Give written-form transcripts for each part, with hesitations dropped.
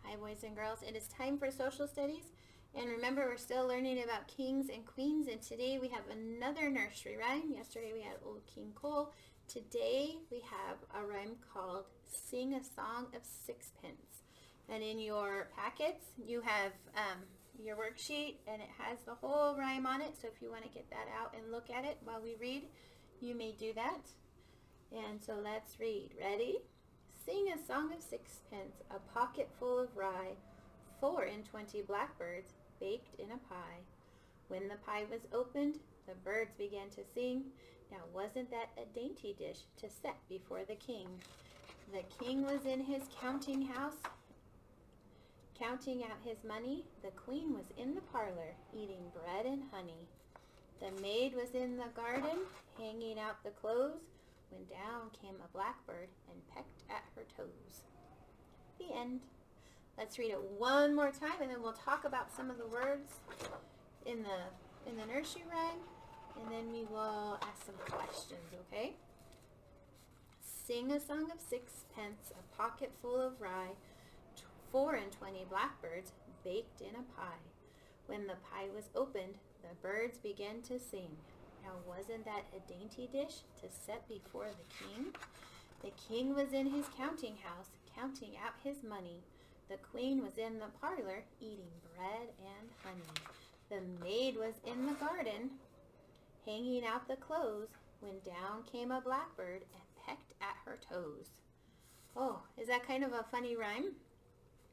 Hi, boys and girls. It is time for social studies. And remember, we're still learning about kings and queens. And today we have another nursery rhyme. Yesterday we had Old King Cole. Today we have a rhyme called Sing a Song of Sixpence. And in your packets, you have your worksheet, and it has the whole rhyme on it. So if you want to get that out and look at it while we read, you may do that. And so let's read. Ready? Sing a song of sixpence, a pocket full of rye, 4 and 20 blackbirds baked in a pie. When the pie was opened, the birds began to sing. Now wasn't that a dainty dish to set before the king? The king was in his counting house, counting out his money. The queen was in the parlor, eating bread and honey. The maid was in the garden, hanging out the clothes, when down came a blackbird and pecked at her toes. The end. Let's read it one more time, and then we'll talk about some of the words in the nursery rhyme, and then we will ask some questions, okay? Sing a song of sixpence, a pocket full of rye, 4 and 20 blackbirds baked in a pie. When the pie was opened, the birds began to sing. Now wasn't that a dainty dish to set before the king? The king was in his counting house, counting out his money. The queen was in the parlor, eating bread and honey. The maid was in the garden, hanging out the clothes, when down came a blackbird and pecked at her toes. Oh, is that kind of a funny rhyme?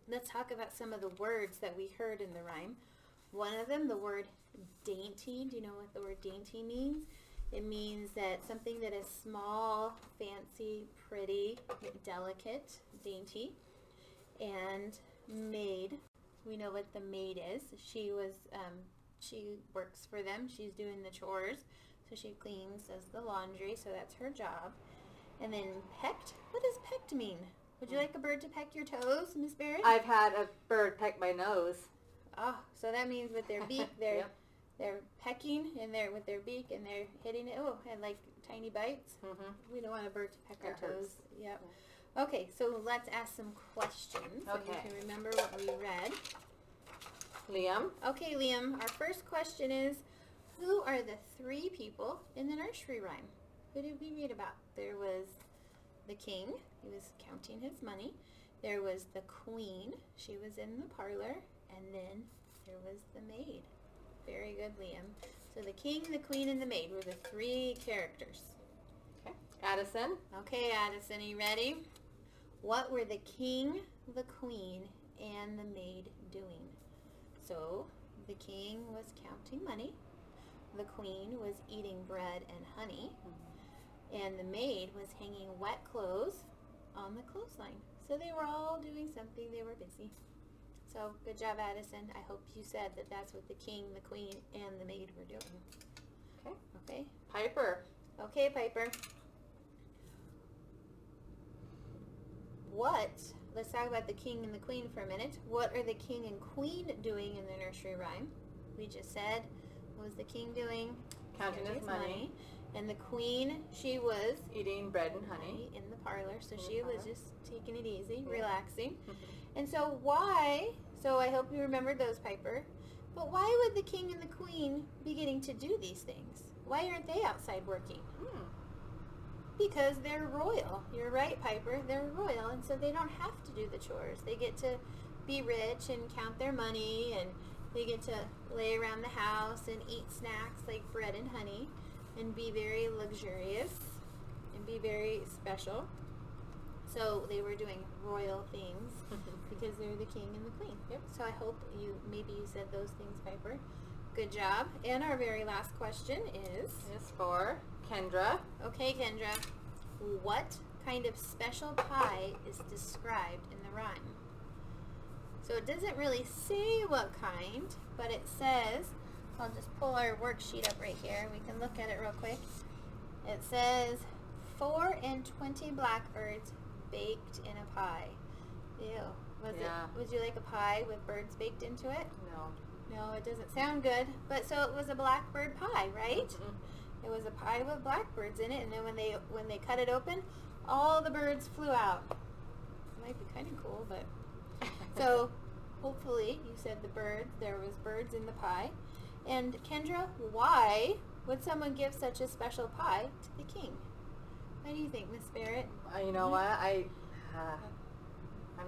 Let's talk about some of the words that we heard in the rhyme. One of them, the word dainty. Do you know what the word dainty means? It means that something that is small, fancy, pretty, delicate, dainty. And maid. We know what the maid is. She works for them. She's doing the chores. So she cleans, does the laundry. So that's her job. And then pecked. What does pecked mean? Would you like a bird to peck your toes, Miss Barrett? I've had a bird peck my nose. Oh, so that means with their beak, they're pecking, and they're with their beak, and they're hitting it. Oh, and like tiny bites. Mm-hmm. We don't want a bird to peck our toes. Hurts. Yep. Okay, so let's ask some questions. Okay. So you can remember what we read. Liam? Okay, Liam, our first question is, who are the 3 people in the nursery rhyme? Who did we read about? There was the king. He was counting his money. There was the queen. She was in the parlor. And then there was the maid. Very good, Liam. So the king, the queen, and the maid were the 3 characters. Okay. Addison? Okay, Addison, are you ready? What were the king, the queen, and the maid doing? So the king was counting money. The queen was eating bread and honey. And the maid was hanging wet clothes on the clothesline. So they were all doing something. They were busy. So good job, Addison. I hope you said that that's what the king, the queen, and the maid were doing. Okay. Okay? Piper? Okay, Piper. Let's talk about the king and the queen for a minute. What are the king and queen doing in the nursery rhyme? We just said, what was the king doing? Counting his money. And the queen, she was eating bread and honey in the parlor. So she parlor. was just taking it easy, relaxing. And so I hope you remembered those, Piper. But why would the king and the queen be getting to do these things? Why aren't they outside working? Because they're royal. You're right, Piper. They're royal, and so they don't have to do the chores. They get to be rich and count their money, and they get to lay around the house and eat snacks like bread and honey and be very luxurious and be very special. So they were doing royal things because they're the king and the queen. Yep. So I hope maybe you said those things, Piper. Good job. And our very last question is for Kendra. Okay, Kendra. What kind of special pie is described in the rhyme? So it doesn't really say what kind, but it says, I'll just pull our worksheet up right here. We can look at it real quick. It says 4 and 20 blackbirds baked in a pie. Ew. Would you like a pie with birds baked into it? No, it doesn't sound good. But so it was a blackbird pie, right? Mm-hmm. It was a pie with blackbirds in it, and then when they cut it open, all the birds flew out. It might be kind of cool, but So hopefully you said there was birds in the pie. And Kendra, why would someone give such a special pie to the king? What do you think, Miss Barrett? You know what? I'm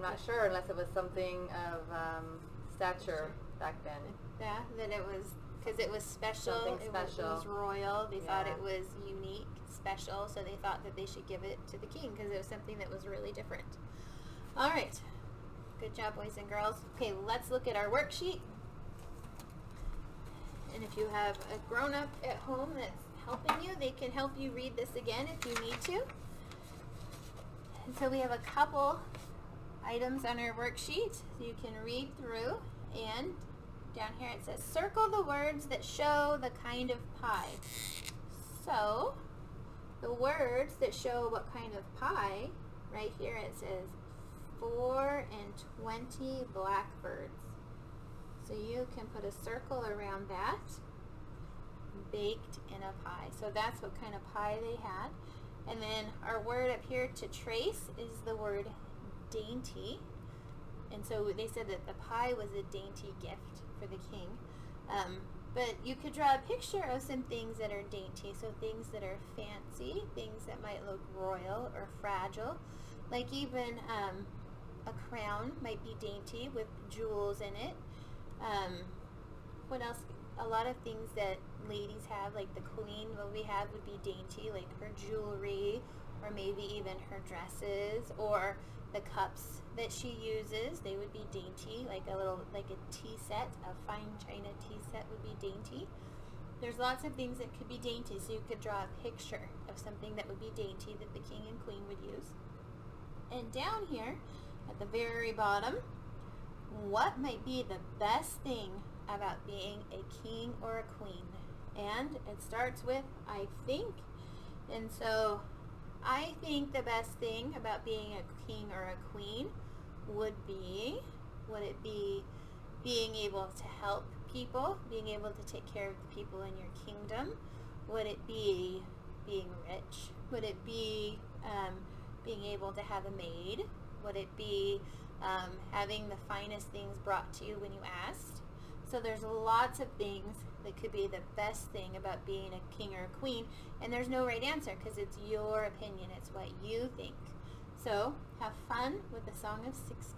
not sure unless it was something of stature back then. Yeah, that it was because it was special. Something It special. was royal. They thought Yeah. it was unique, special, so they thought that they should give it to the king because it was something that was really different. All right. Good job, boys and girls. Okay, let's look at our worksheet. And if you have a grown-up at home that's helping you, they can help you read this again if you need to. And so we have a couple items on our worksheet you can read through. And down here it says, circle the words that show the kind of pie. So the words that show what kind of pie, right here it says 4 and 20 blackbirds. So you can put a circle around that, baked in a pie. So that's what kind of pie they had. And then our word up here to trace is the word dainty. And so they said that the pie was a dainty gift for the king. But you could draw a picture of some things that are dainty. So things that are fancy, things that might look royal or fragile. Like even a crown might be dainty with jewels in it. What else? A lot of things that ladies have, like the queen, what we have would be dainty, like her jewelry, or maybe even her dresses, or the cups that she uses. They would be dainty, like a tea set, a fine china tea set would be dainty. There's lots of things that could be dainty, so you could draw a picture of something that would be dainty that the king and queen would use. And down here, at the very bottom, what might be the best thing about being a king or a queen? And it starts with I think. And so I think the best thing about being a king or a queen would it be being able to help people, being able to take care of the people in your kingdom? Would it be being rich? Would it be being able to have a maid? Would it be having the finest things brought to you when you asked? So there's lots of things that could be the best thing about being a king or a queen, and there's no right answer because it's your opinion. It's what you think. So have fun with the Song of Sixpence.